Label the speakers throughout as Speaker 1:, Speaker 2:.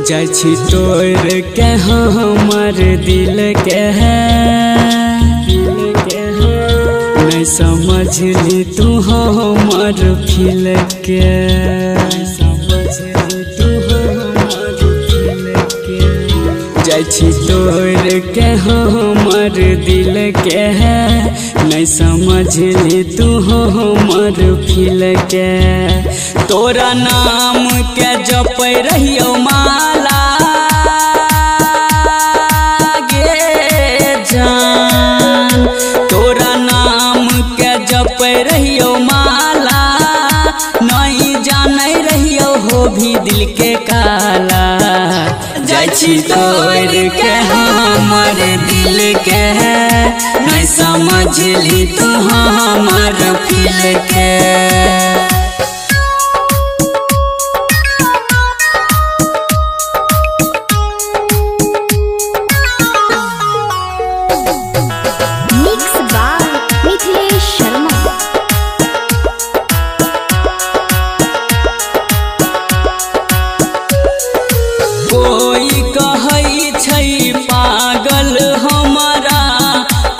Speaker 1: जाइ छी तोड़ के हमर दिल के नहीं समझली तू हमर फील के जाइ छी तोड़ के हमर दिल के नहीं समझली तू हमर फील के तोरा नाम के जप रहियो माला गे जान तोरा नाम के जप रहियो माला नहीं जाने रहियो हो भी दिल के काला जाइ छी तोड़ के हमर दिल के नहीं समझली तू हमर फील के कोई कहै छै पागल हमारा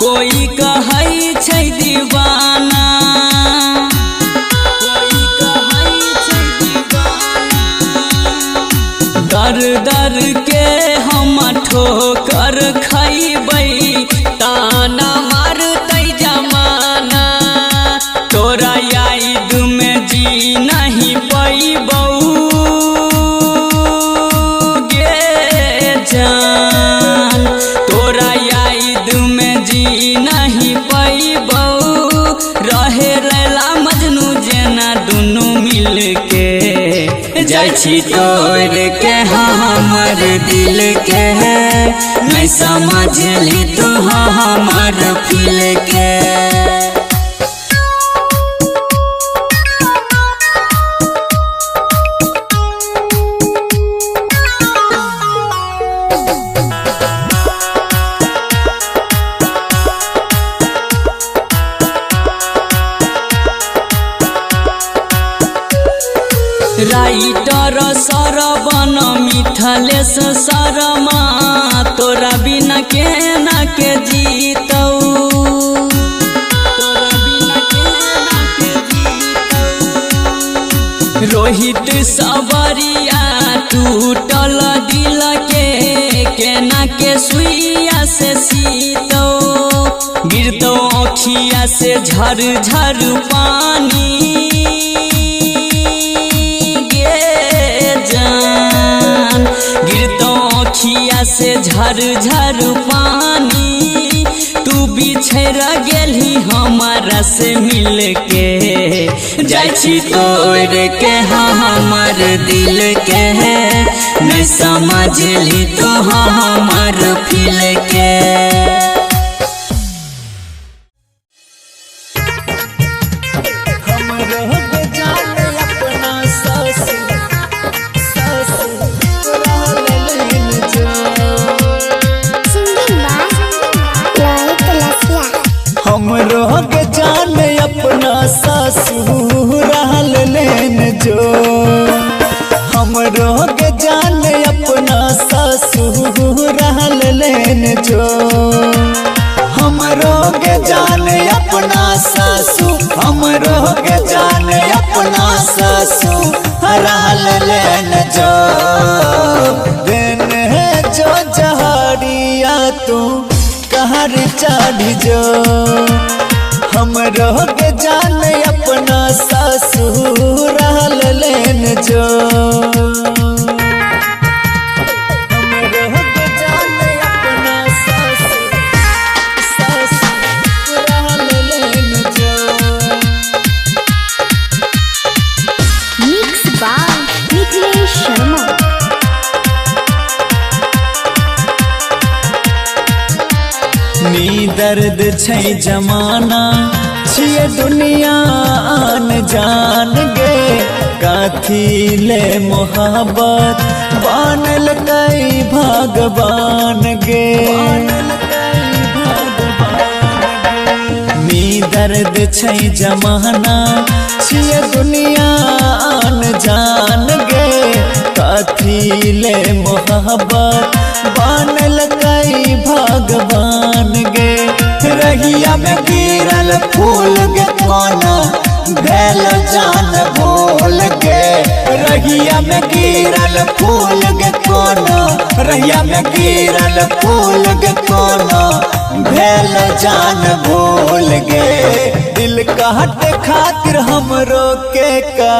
Speaker 1: कोई कहै छै दीवाना कोई कहै छै दीवाना दर दर के हम ठोकर खैबै ताना मारतै जमाना तोरा याद में जी नहीं पैबौ जान तोरा याद में जी नहीं पैबौ रहे रैला मजनू जेना दुनू मिल के जाइ छी तोड़ के हमर दिल के नहीं समझली तू हमर फील के राइटर सरवन मिथलेश शर्मा तोरा बिना केना के जीतौ तोरा बिना केना के जीतौ रोहित सबरिया टूटल दिल के केना के सुइया से सीतौ गिरतौ अखिया से झर झर पानी जान गिरतौ अखिया से झर झर पानी तू बिछड़ गेली हमारा से मिल के जाइ छी तोड़ के हमर दिल के नहीं समझली तू हमर फील के
Speaker 2: हमरो के जान अपना ससुराल लेन जो हमरो के जान अपना ससुराल लेन जो हमरो के जान अपना ससु हमरो के जान अपना ससुराल लेन जो दिन जो जहरिया तू कहर चढ़ जो हमरो के जान अपना ससुराल लेन जो हमरो के जान अपना ससुराल लेन जो छै जमाना छिए दुनिया आन जान गे काथी ले मोहब्बत बनल कई भगवान गे मी दर्द छै जमाना छिए दुनिया आन जान गे काथी ले मोहब्बत बनल कई भगवान गे रहिया में गिरल फूल गे कोना भेल जान भूल गे रहिया में गिरल फूल गे कोना रहिया में गिरल फूल गे कोना भेल जान भूल गे दिल काटे खातिर हमरो के का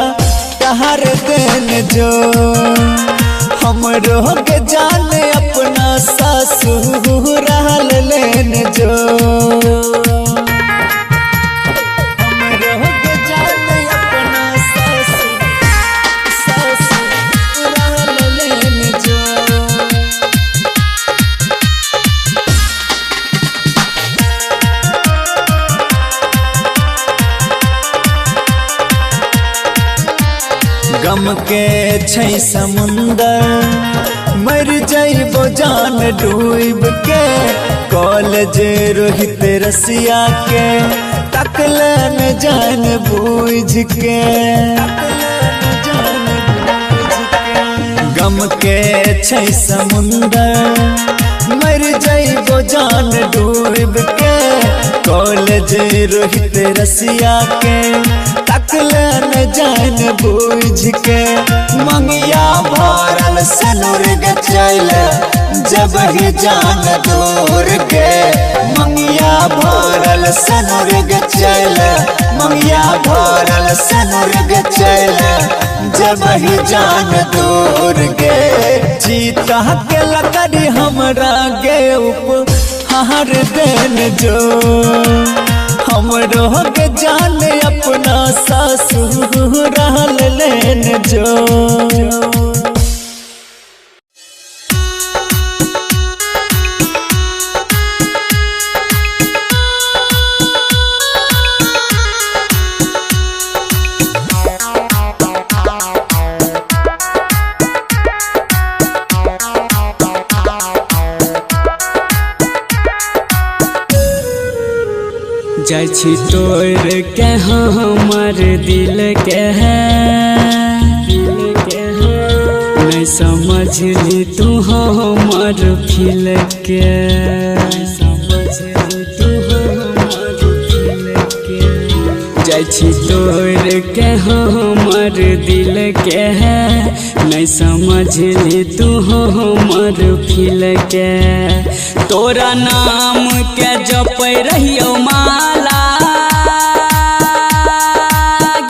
Speaker 2: कहर देन जो हमरो के जान अपना ससुराल लेन जो हमरो के जान अपना ससुराल लेन जो गम के छै समुंदर मर जाइबो जान डूब के कॉलेज रोहित रसिया के तकलन जान बूझ के गम के छै समुंदर मर जाइबो जान डूब के कॉलेज रोहित रसिया के तकलन जान बूझ के मंगिया भरल सनुर गे चल जब ही जान दूर के मंगिया भरल सनुर गे चल मंगिया भरल सनुर गे चल जब ही जान दूर गे चीता के लकड़ी हमरा गे उपहार देन जो हमरो के जान अपना ससुराल लेन जो
Speaker 1: जाइ छी तोड़ के हमर दिल के नहीं समझली तू हमर फील के जाइ छी तोड़ के हमर दिल के नहीं समझली तू हमर फील के तोरा नाम के जपै रहियो माला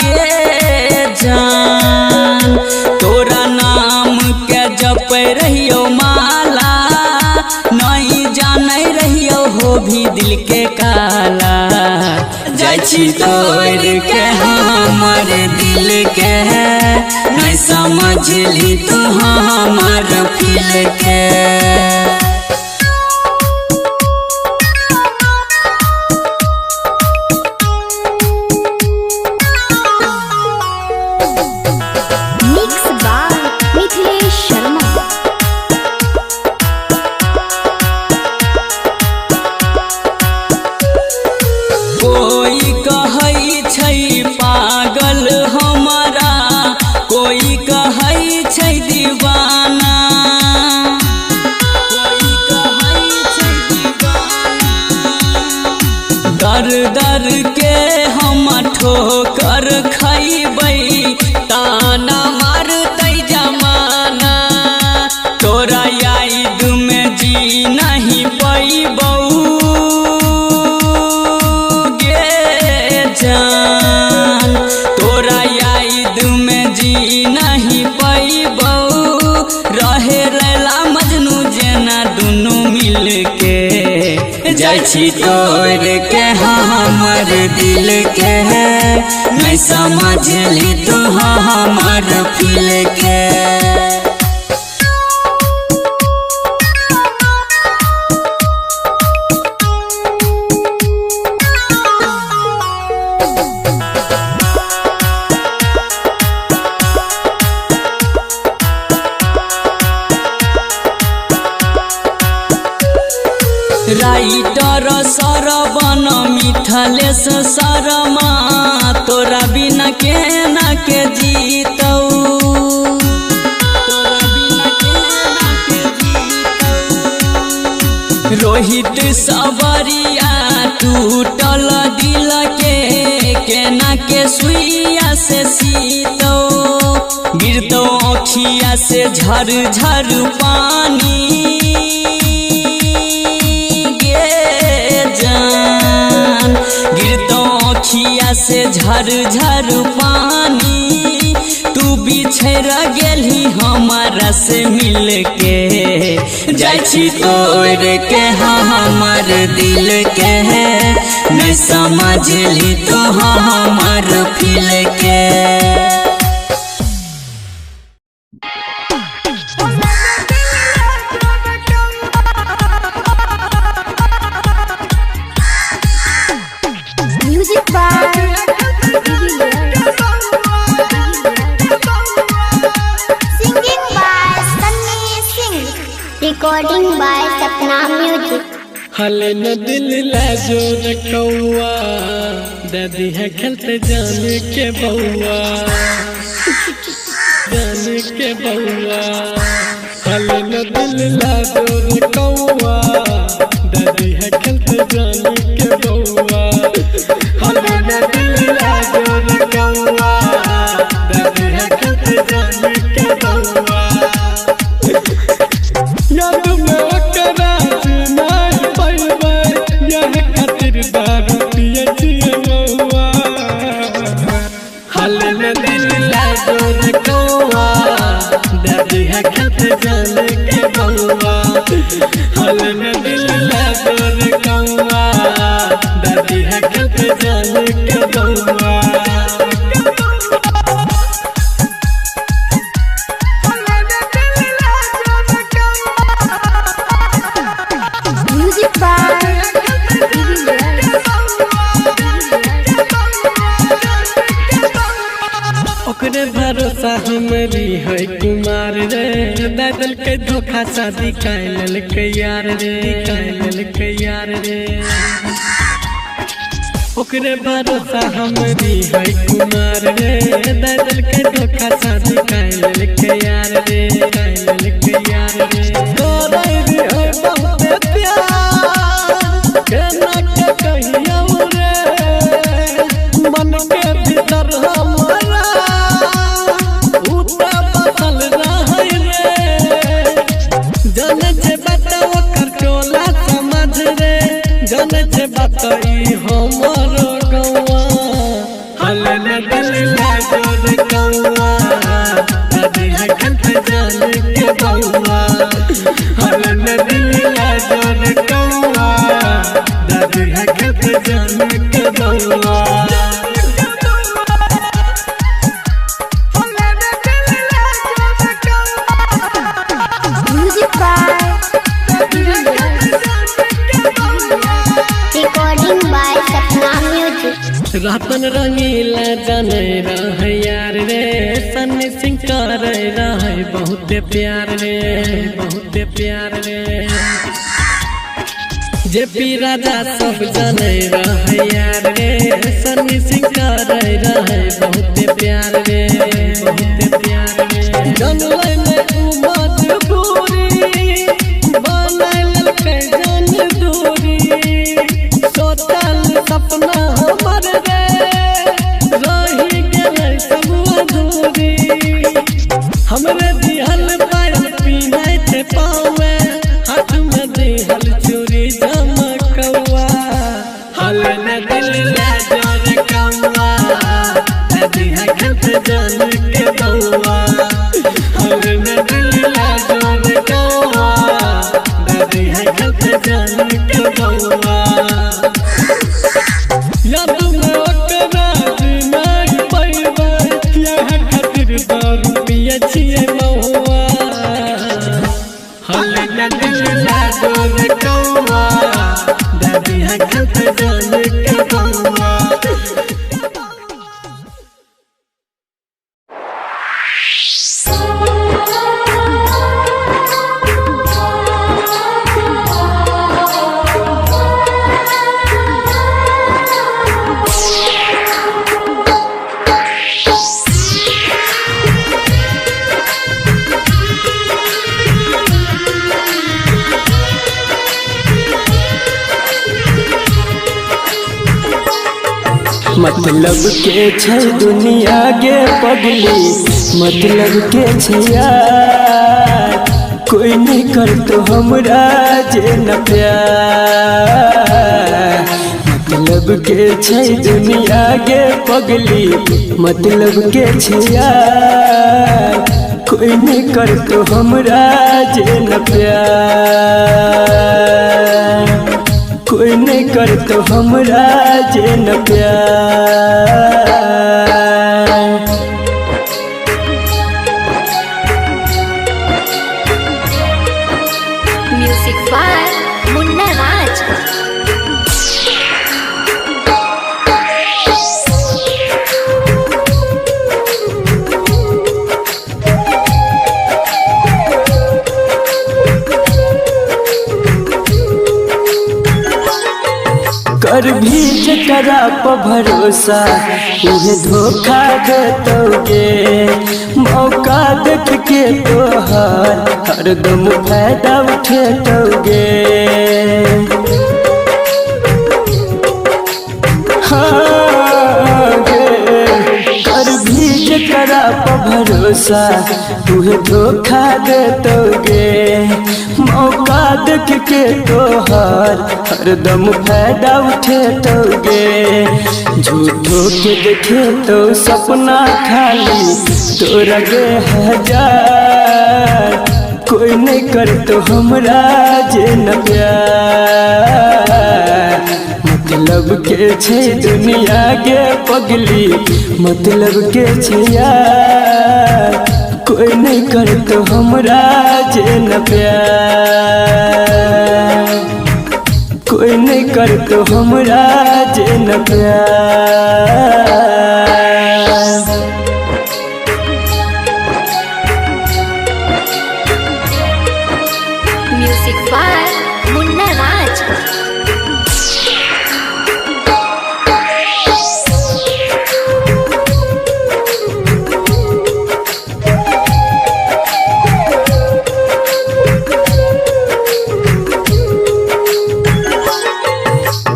Speaker 1: गे जान तोरा नाम के जपै रहियो माला नहीं जानै रहियो हो भी दिल के काला जाइ छी तोड़ के हमर दिल के नहीं समझली तू हमर फील के कोई कहै छै पागल हमारा कोई कहै छै दीवाना कोई कहै छै दीवाना दर दर के हम ठोकर खैबै ताना मारतै जमाना तोरा याद में जी नहीं पैबौ जान तोरा याद में जी नहीं पैबौ रहे रैला मजनू जेना दुनू मिल के जाइ छी तोड़ के हमर दिल के नहीं समझली तू हमर फील के शर्मा तोरा बिना के ना के जीतौ, तोरा बिना के ना के जीतौ। रोहित सबरिया टूटल दिल के केना के सुइया से सीतौ, गिरतौ अखिया से झर झर पानी गे जान, गिरतौ अखिया से झर झर पानी। तू बिछड़ गेलही हमारा से मिल के, जाइ छी तोड़ के हमर दिल के, नहीं समझली तो हमर फील के।
Speaker 3: Recording by Sapna Music।
Speaker 4: हले न दिल लाजो रखौआ, दादी है खेलते जाने के बउआ, जाने के बउआ। हले न दिल लाजो रखौआ, दादी है खेलते जाने के बउआ। हले न दिल लाजो रखौआ, दादी है खेलते जाने के बउआ। याद में ओकरा नहीं पैबै, यह खातिर दारू पिए छिए मौआ। हले न दिल लाजो रखौआ, दादी है खेलते जाने के बउआ। हले न दिल लाजो रखौआ, दादी है खेलते जाने के बउआ। ओकरे भरोसा हमरी है कुमार रे, दादल के धोखा शादी कैल के यार रे, कैल के यार रे। ओकरे भरोसा हमरी है कुमार रे, दादल के धोखा शादी कैल के यार रे, कैल के यार रे। तोरे रे है बहुत प्यार, केना के कहियो रे, मन के भीतर हमारा जाने छे बात ओकर टोला समझ रे, जाने छे बात ई हमर गौआ। हले न दिल लाजो रखौआ, दादी है खेलते जाने के बउआ। हले न दिल लाजो रखौआ, दादी है खेलते जाने के बउआ।
Speaker 3: Recording by Sapna Music।
Speaker 4: रातन Rangila जाने रहे यार रे, सन्नी सिंह करे रहे बहुत प्यार रे, बहुत प्यार रे। जेपी राजा सब जाने रहे यार रे, सन्नी सिंह करे रहे बहुत प्यार रे, बहुत प्यार रे। जनलै में तू मजबूरी, बनैल के जान दूरी, सोचल सपना हमर रे, रही गेलै सब अधूरी। हमरे दिहल पायल पीनै छे पावे, हाथ में दिहल चूड़ी चमकौआ। हले न दिल लाजो रखौआ, दादी है खेलते जाने के बउआ। हले न दिल लाजो रखौआ, दादी है खेलते जाने के बउआ। याद में ओकरा नहीं पैबै, यह खातिर दारू पिए छिए मौआ। हले न दिल लाजो रखौआ, दादी है खेलते जाने के बउआ।
Speaker 2: मतलब के छै दुनिया गे पगली, मतलब के छै यार, कोई नहीं कर तो हमरा जे न प्यार। मतलब के छै दुनिया गे पगली, मतलब के छै यार, कोई नहीं कर तो हमरा जे न प्यार, कोई नहीं कर तो हमरा जे न प्यार।
Speaker 3: म्यूजिक बाय मुन्ना राज।
Speaker 2: कर भी जकरा पर भरोसा उहे धोखा देतोगे, मौका देख के तोहर हरदम फायदा उठेतोगे। हाँ गे, कर भी जकरा पर भरोसा उहे धोखा देतोगे, मौका देख के तोहर हरदम फायदा उठेतोगे। झूठो के देखे तो सपना खाली तोरा गे हजार, कोई नहीं कर तो हमरा जे न प्यार। मतलब के छै दुनिया गे पगली, मतलब के छै यार, कोई नहीं कर तो हमरा जे न प्यार, कोई नहीं कर तो हमरा जे न प्यार।
Speaker 3: म्यूजिक बाय मुन्ना राज।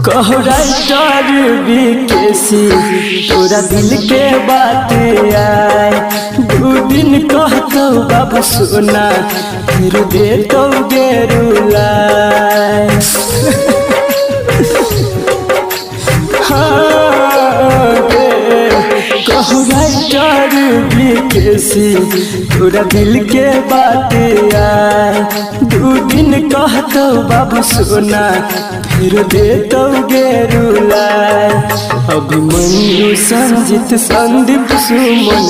Speaker 2: कहो राइटर बीकेसी तोरा दिल के बात आए, दू दिन कहतो बाबू सोना फिर दे तो गेरुलाए। हाँ गे, कहो राइटर बीकेसी तोरा दिल के बात आए, दू दिन कहतो बाबू सोना फिर दे तो गेरुलाए। अभिमन्यु संजित संदीप सुमन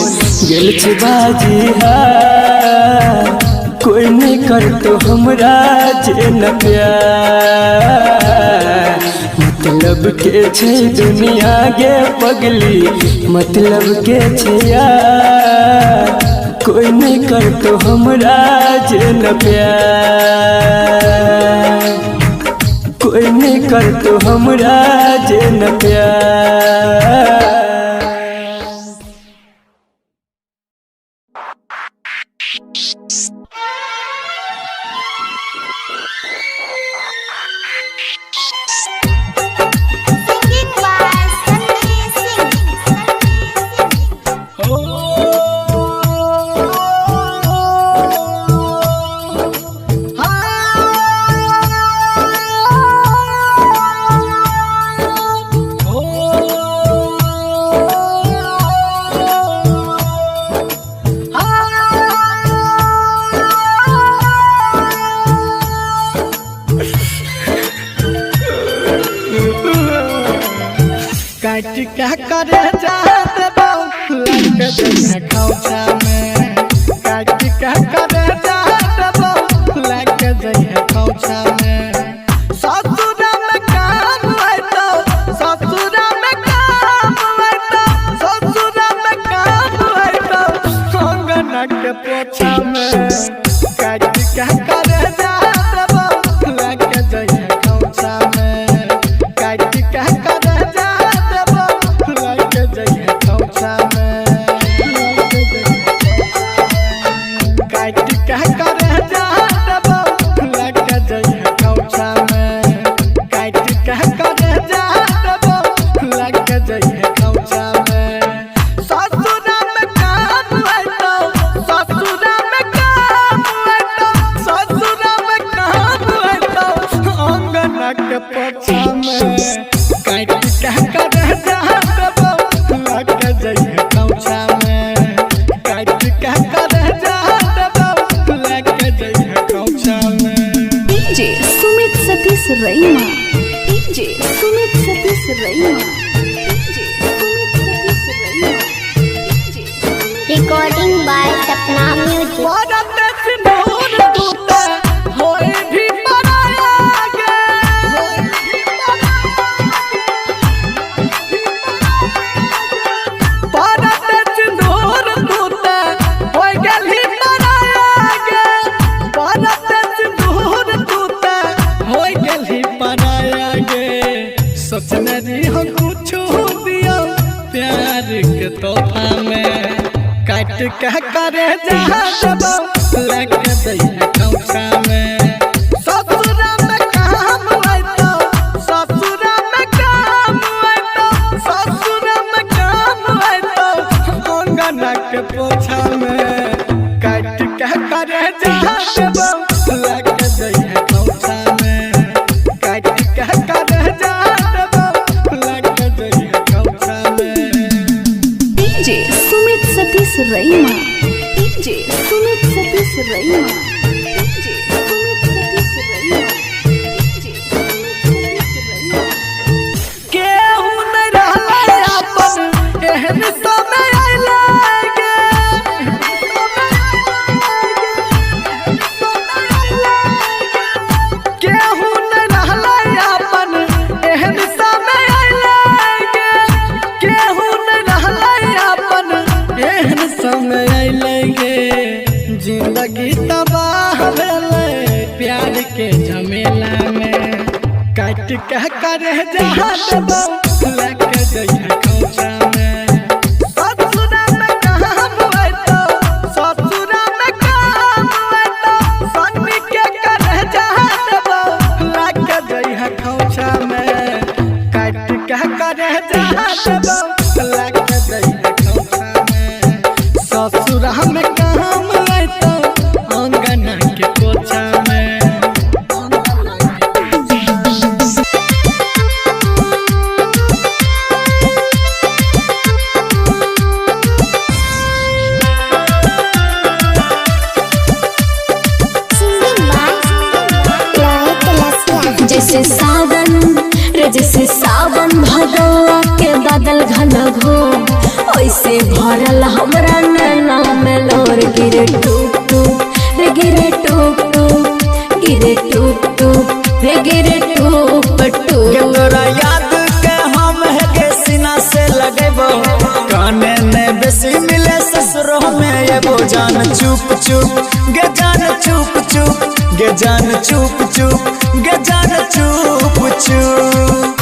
Speaker 2: गेल छै बाजी हार, कोई नहीं कर तो हमरा जे न प्यार। मतलब के छै दुनिया गे पगली, मतलब के छै यार, कोई नहीं कर तो हमरा जे न प्यार, कोई नहीं कर तो हमरा जे न प्यार।
Speaker 3: Singing by Sandeep Singh.
Speaker 4: काट क्या करे जात बाऊ लग जइहे खौचा में, काट क्या करे जात बाऊ लग जइहे खौचा में। ससुरा में काम आइतो, ससुरा में काम आइतो, ससुरा में काम आइतो, अंगना के पोछा में। काट क्या करे जात बाऊ लग जइहे खौचा में, काट क्या करे जात बाऊ लग जइहे खौचा में।
Speaker 3: Recording by Sapna Music.
Speaker 4: परत सिंदूर टूटे होए भी पराया गे परत सिंदूर टूटे होए गली पराया गे परत सिंदूर टूटे होए गली पराया गे सोचने दी हम कुछ दिया प्यार के तोहफा में काट के करे जहाँ जब लग दई कौसा में ससुरा में काम आए तो ससुरा में काम आए तो ससुरा में काम आए तो अंगना के पोछा में काट के करे जहाँ जब लग दई कौसा में काट के करे जहाँ जब लग दई कौसा में
Speaker 5: DJ Sumit Satish रईमा DJ Sumit Satish रईमा DJ Sumit Satish रईमा DJ Sumit Satish रईमा
Speaker 4: केहू नहीं रहले अपन एहन समय आइले गे केहू नहीं रहले अपन एहन समय आइले गे केहू नहीं रहले अपन एहन समय आइले गे जिंदगी तबाह भेले प्यार के झमेला में काट के करे जहाँ दबा लग जइहा कौसा में ससुरा में काम आए तो ससुरा में काम आए तो सन्नी के करे जहाँ दबा लग जइहा कौसा में काट के करे जहाँ दबा लग जइहा कौसा में ससुरा में काम आए तो अंगना के पोछा में
Speaker 3: Singing by Loe Kalasia.
Speaker 5: जैसे सावन रे जैसे सावन भदवा के बादल घन घो वैसे भरल हमरा नैना में लोर गिरे टूप टूप रे गिरे टूप टूप गिरे टूप टूप रे गिरे टूप टूप
Speaker 1: तोरा याद के हम है के सीना से लगेबो काने में बेसी मिले ससुरो में एगो जान चुप चुप गे जान चुप चुप गे जान चुप चुप गे जान चुप चुप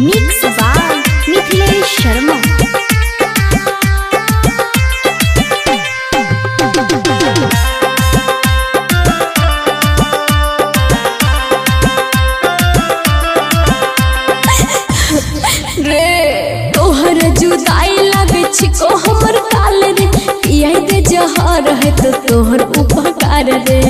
Speaker 5: मिक्स बाय मिथिलेश शर्मा रे तोहर जुदाई लगे छिको हमर काल रे पिया दे जहर है तो तोहर उपकार रे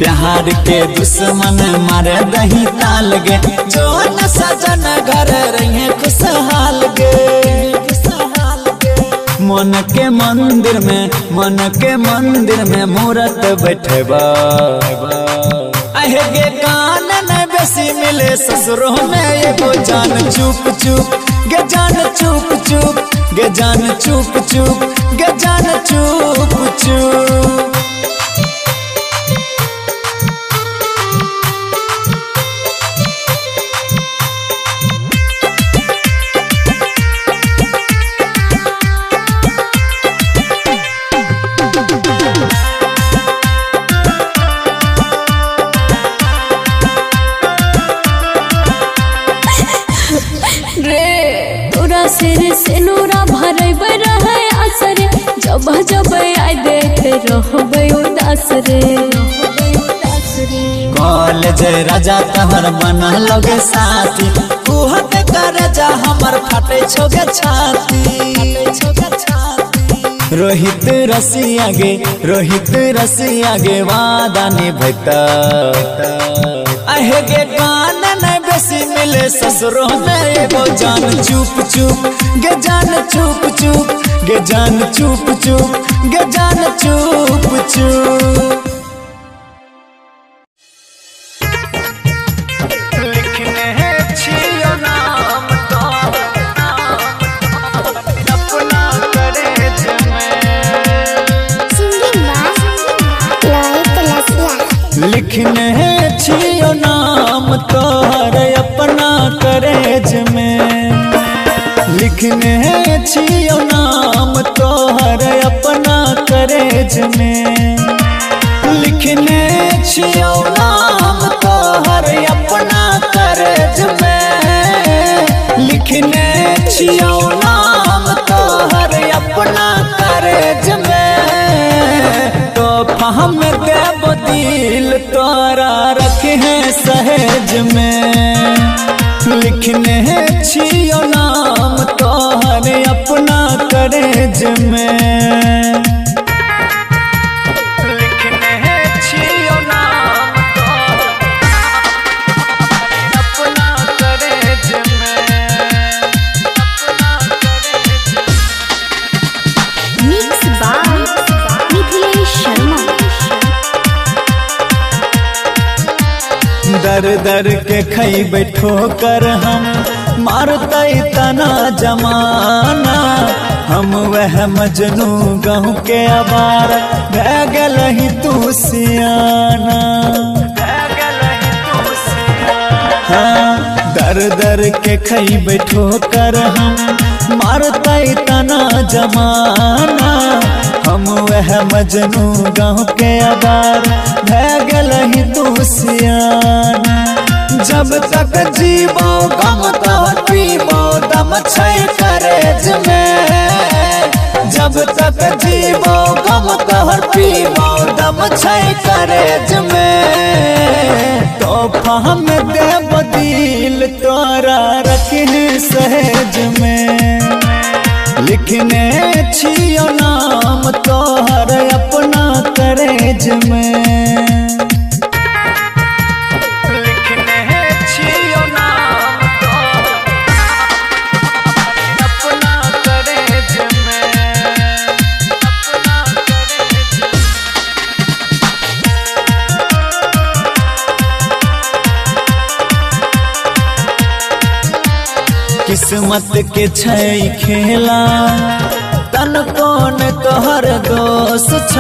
Speaker 1: प्यार के दुश्मन मारे दही ताल गे जो न सजन घर रहे खुशहाल गे मन के मंदिर में मूरत बैठेबा अहे गे कान न बेसी मिले ससुरो में एगो जान चुप चुप गे जान चुप चुप गे जान चुप चुप गे जान चुप चुप
Speaker 5: रे तोरा सिर से नूरा भरब रहे असर जब जब आय देख रहबै उदास रे
Speaker 1: कॉलेज राजा तहर बना लगे साथी कुहक कर जा हमर फटे छोगे छाती रोहित रसिया गे वादा निभता अहे गे कान न बेसी मिले ससुरो में एगो जान चुप चुप गे जान चुप चुप गे जान चुप चुप गे जान चुप चुप लिखने छियो नाम तोहर अपना करेज में, लिखने छियो नाम तोहर अपना करेज में, लिखने छियो नाम तोहर अपना करेज में, लिखने छियो नाम तोहर अपना करेज में। तोहफा हम देव दिल तोरा रखे हैं सहेज में, लिखने छियो नाम तोहर अपना करेज में, लिखने छियो नाम तोहर अपना करेज में, अपना करेज में।
Speaker 5: Mix by Mithilesh Sharma.
Speaker 1: दर दर के खैबे ठोकर हम मारते तना जमाना, हम वह मजनू गहूँ के अबार भै गलही तू सियाना, हाँ दर दर के खैबे ठोकर हम मारते तना जमाना, हम वह मजनू गाँव के अबार भै गलही तू सियाना। जब तक जीवो गम तोहर पीबो दम छै करेज में, जब तक जीवो गम तोहर पीबो दम छै करेज में। तोहफा हम देव दिल तोरा रखने सहेज में, लिखने छियो नाम तोहर अपना करेज में, लिखने छियो नाम तोहर अपना करेज में, अपना करेज में। किस्मत के छै खेला तन कौन तोहर दोस्त छ,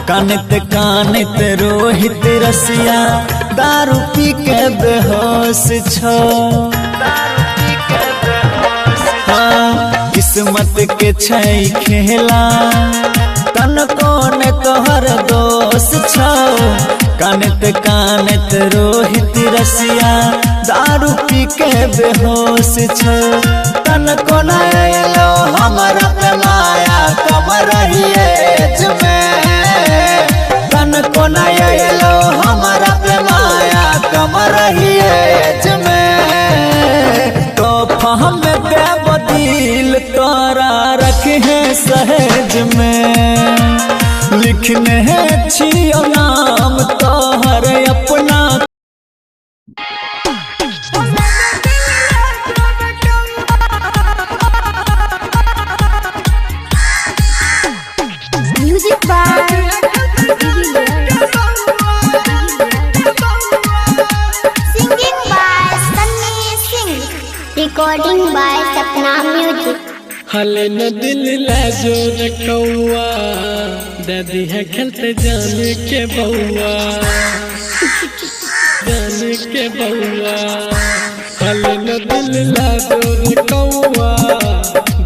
Speaker 1: कानित कानित रोहित रसिया दारू पी के बेहोश छ, हाँ किस्मत के छै खेला तन कौन तोहर दोस्त छ, कानित कानित रोहित रसिया दारू पी के बेहोश छ। तन कोना लो हमारा पे माया कम रहिएज में, तन कोना लो हमारा पे माया कम रहिएज में। तोहफा हम देव दिल तोरा रखे हैं सहेज में, लिखने छियो नाम तोहर अपना।
Speaker 5: Music by
Speaker 3: Singing by Sunny Singh. Recording by Sapna Music.
Speaker 4: हले न दिल लाजो रे कौआ, दादी है खेलते जाने के बउआ, जाने के बउआ। हले न दिल लाजो रे कौआ,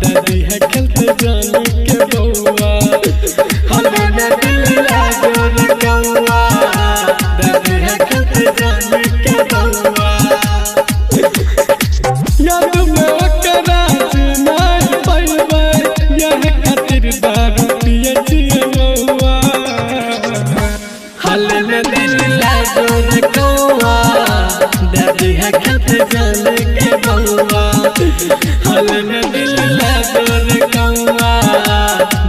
Speaker 4: दादी है खेलते जाने के बउआ। हले न दिल लाजो रे कौआ, दादी है खेलते जाने के बउआ। याद में ओकरा नहीं पैबै, यह खातिर दारू पिए छिए बउआ। हले न दिल लाजो रे कौआ, दादी है खेलते जाने के बउआ। हले न दिल लाजो रे कौआ,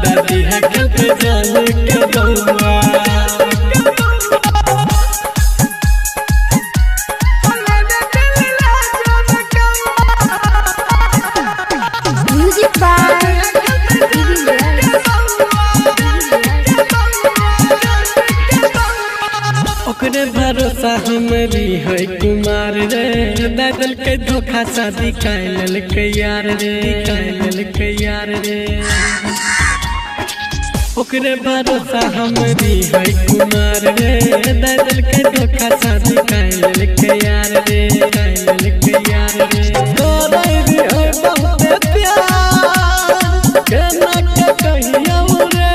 Speaker 4: दादी है खेलते जाने के बउआ।
Speaker 5: म्यूजिक बाय
Speaker 4: ओकरे भरोसा हमरी है कुमार रे, दादल के धोखा शादी कैल के यार रे, कैल के यार रे। ओकरे भरोसा हमरी है कुमार रे, दादल देखा शादी कैल के यार रे कैल के यार रे करे रे हो बहुत प्यार केना के कहियो रे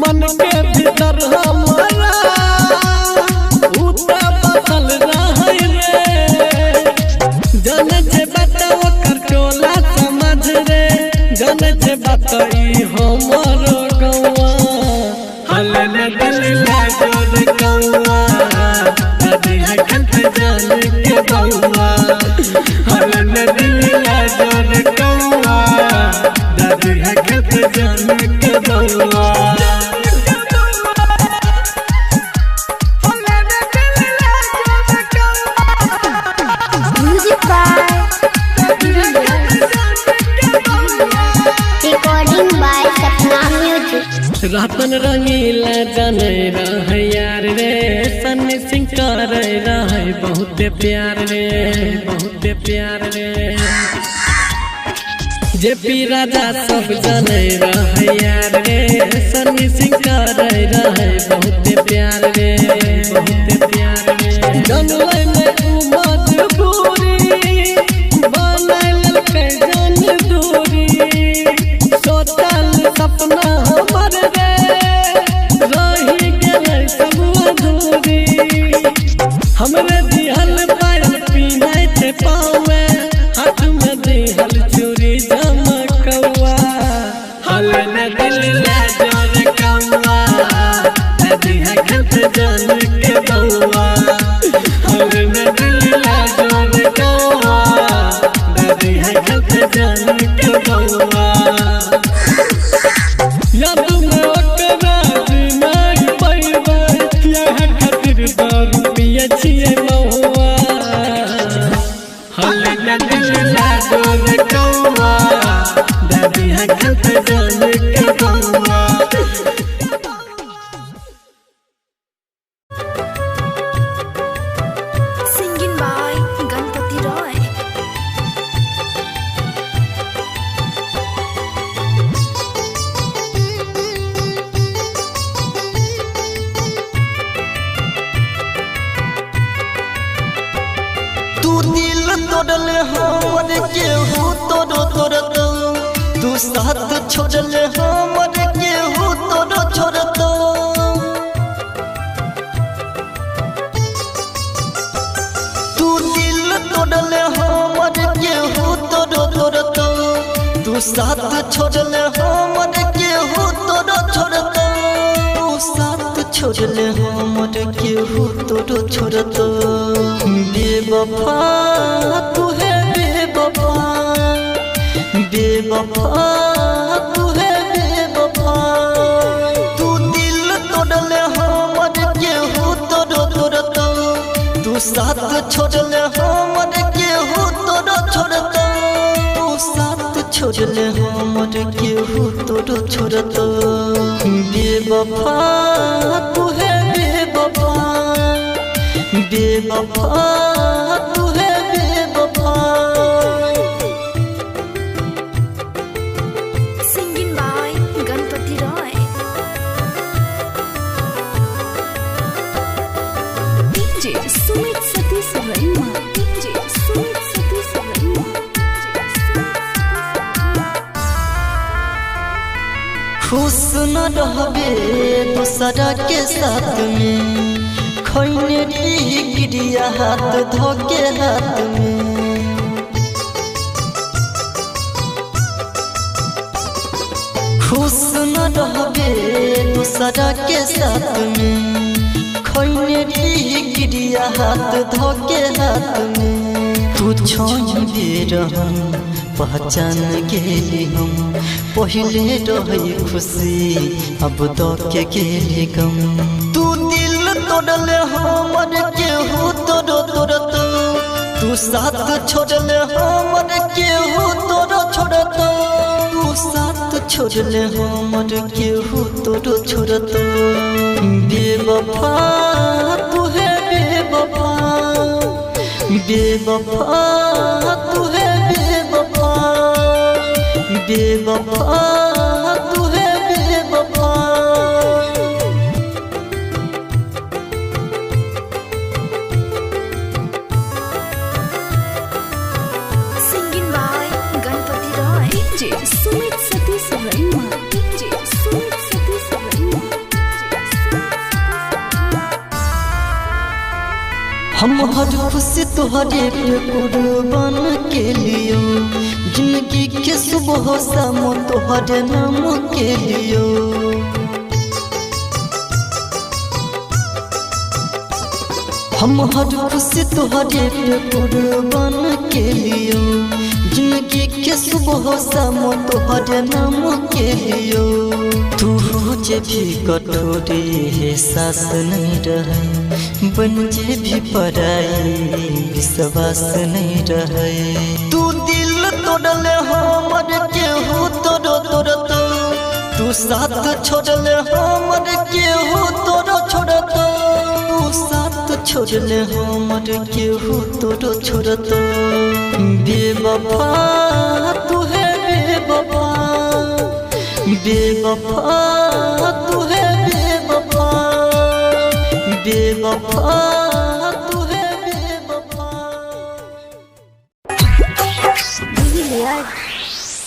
Speaker 4: मन के भीतर हमारा उता बदल रहे रे जाने छे बताओ कर टोला समझ रे जाने छे बताई हमरो गौवा हलन दिल ले जोर गौवा दादी है कंठ जान के गौवा हलन दिल ले जोर गौवा दादी है कंठ जान के गौवा
Speaker 3: music by recording by Sapna music.
Speaker 4: Ratan Rangila जाने रह यार रे सन्नी सिंह कर रहे बहुत प्यार रे बहुत प्यार रे जेपी राजा सब जाने रह यार रे सन्नी सिंह कर रहे बहुत प्यार रे बहुत प्यार रे जनले में मजबूरी बनल के जान दूरी सोचल सपना हमर रे रही गेलै सब अधूरी हमरे दिहल पायल पीनाइ थे पावे हाथ में दिहल चूड़ी चमकौआ हलन दिल ले जोर कौआ दादी है कंठ जान के गौआ हलन दिल ले जोर कौआ दादी है कंठ जान के गौआ याद में ओकरा नहीं पैबे यह खातिर दारू पिए छिए महुआ हलन दिल ले जोर कौआ दादी है कंठ जान के गौआ
Speaker 5: Singing by Ganpati Roy.
Speaker 1: तू दिल तोड़ले हमर केहू तोड़ो तोड़तो तू साथ छोड़ले हमर केहू तोड़ो छोड़तो तू दिल तोड़ले हमर केहू तोड़ो तोड़तो तू साथ छोड़ले हमर केहू तोड़ो छोड़तो तू साथ छोड़ले हमर केहू तोड़ो छोड़तो बेवफा तू है बेवफा बेवफा तू है बेवफा तू दिल तोड़ले हमर केहू तोड़ो तोड़तो तू साथ छोड़ले हमर केहू तोड़ो छोड़तो तू साथ छोड़ले हमर केहू तोड़ो छोड़तो बेवफा तू है बेवफा बेवफा तू है बेवफा
Speaker 5: Singing by Ganpati Roy. DJ Sumit Satish Rema. DJ Sumit Satish Rema.
Speaker 1: खुश न रहबे दूसरा के साथ में खैनेरी गिरिया हाथ धोके हाथ में खुश न रहबे दूसरा के साथ में खैनेरी गिरिया हाथ धोके हाथ में तू छोड़ दे रहम पहचान गेली हम पहले रही खुशी अब तो के गेली गम तू दिल तोड़ले हमर केहू तोड़ो तोड़तो तू साथ छोड़ले हमर केहू तोड़ो छोड़तो तू साथ छोड़ले हमर केहू तोड़ो छोड़तो बेवफा तू है बेवफा बेवफा तू है बेवफा बेवफा तू है बेवफा
Speaker 6: हम हर खुशी तुहरे पे कुर्बान के लियो, जिंदगी के सुबह शाम तुहरे नाम के लियो। हम हर खुशी तुहरे पे कुर्बान के लियो, जिंदगी के सुबह शाम तुहरे नाम के लियो। तू जे भी कटोरी है सास नहीं रहे, बन जे भी पराई विश्वास नहीं रहे। तू दिल तोड़ले हमर केहू तोड़ो तोड़ तो, तू साथ छोड़ले हमर केहू तोड़ो छोड़ तो, तू साथ छोड़ले हमर केहू तोड़ो छोड़ तो। बेवफा तू है बेवफा, बेवफा तू है बेवफा, बेवफा तू है बेवफा।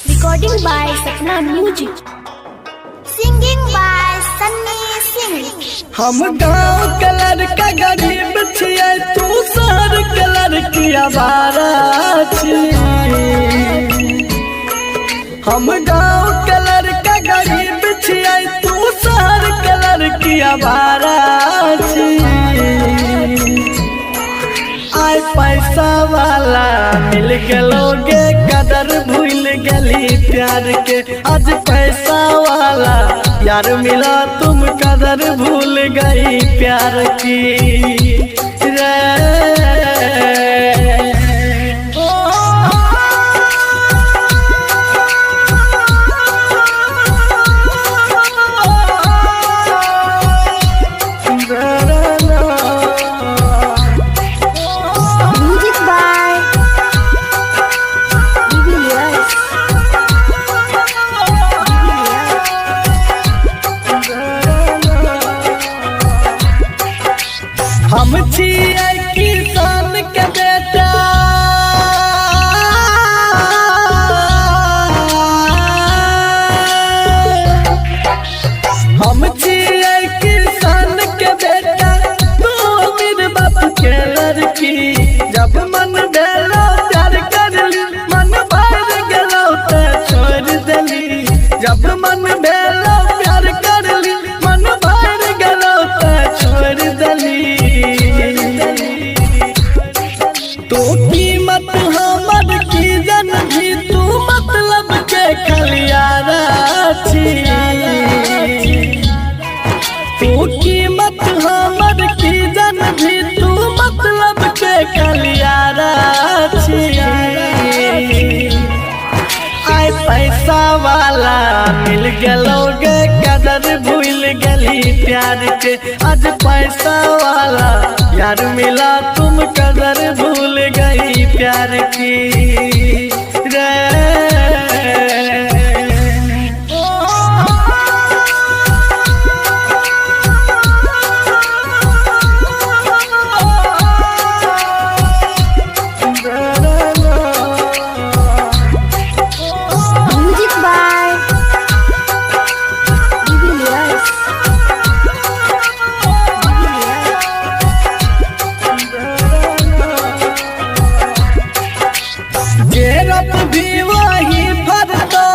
Speaker 3: Recording by Sapna Music. Singing by Sunny Singh.
Speaker 4: हम गाँव के लड़का गरीब छियै, तू शहर के लड़की आवारा छियै। हम गाँव के लड़का गरीब छियै, तू शहर के लड़की आवारा छियै। आय पैसा वाला मिल गेलोगे, कदर भूल गली प्यार के। आज पैसा वाला यार मिला, तुम कदर भूल गई प्यार की रे। हम छियै किसान के बेटा, हम छियै किसान के बेटा, तू मेरे बाप के लड़की। जब मन भेलो प्यार करली, मन भर गेलो तो छोड़ देली। जब मन भेलो प्यार करली, मन भर गेलो तो छोड़ देली। तो कीमत हमर की जन भी, तू मतलब के खलियारा छी। तू कीमत हमर की जन भी, तू मतलब के खलियारा छी। आय पैसा वाला मिल गेलोगे, कदर भूल गली प्यार के। आज पैसा वाला यार मिला, तुम कदर भूल गई प्यार की रे।
Speaker 3: Music by Jubilius.
Speaker 4: जेरप भी वही भरतो,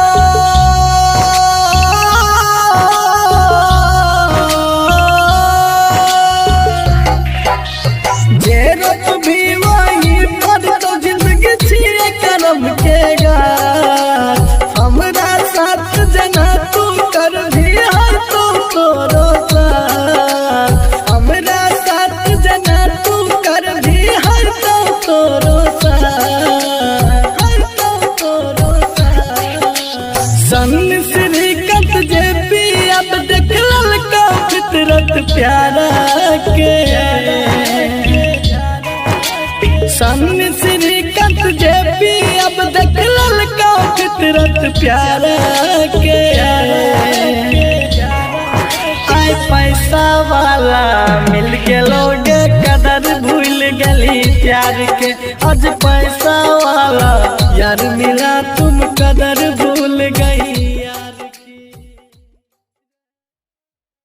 Speaker 4: जेरप भी वही भरतो। जिंदगी छिए करम के गाछ, हमरा साथ जना तू कर भी हर तो तोरो साथ। हमरा साथ जना तू कर भी हर तो तोरो सन श्रीकंठ जे पी। अब देख ललका फितरत प्यारा के, सन श्रीकंठ जे पी। अब देख ललका फितरत प्यारा के। आय पैसा वाला मिल गेलोगे, कदर भूल गली प्यार के। आज पैसा वाला यार मिला, तुम कदर भूल गई यार।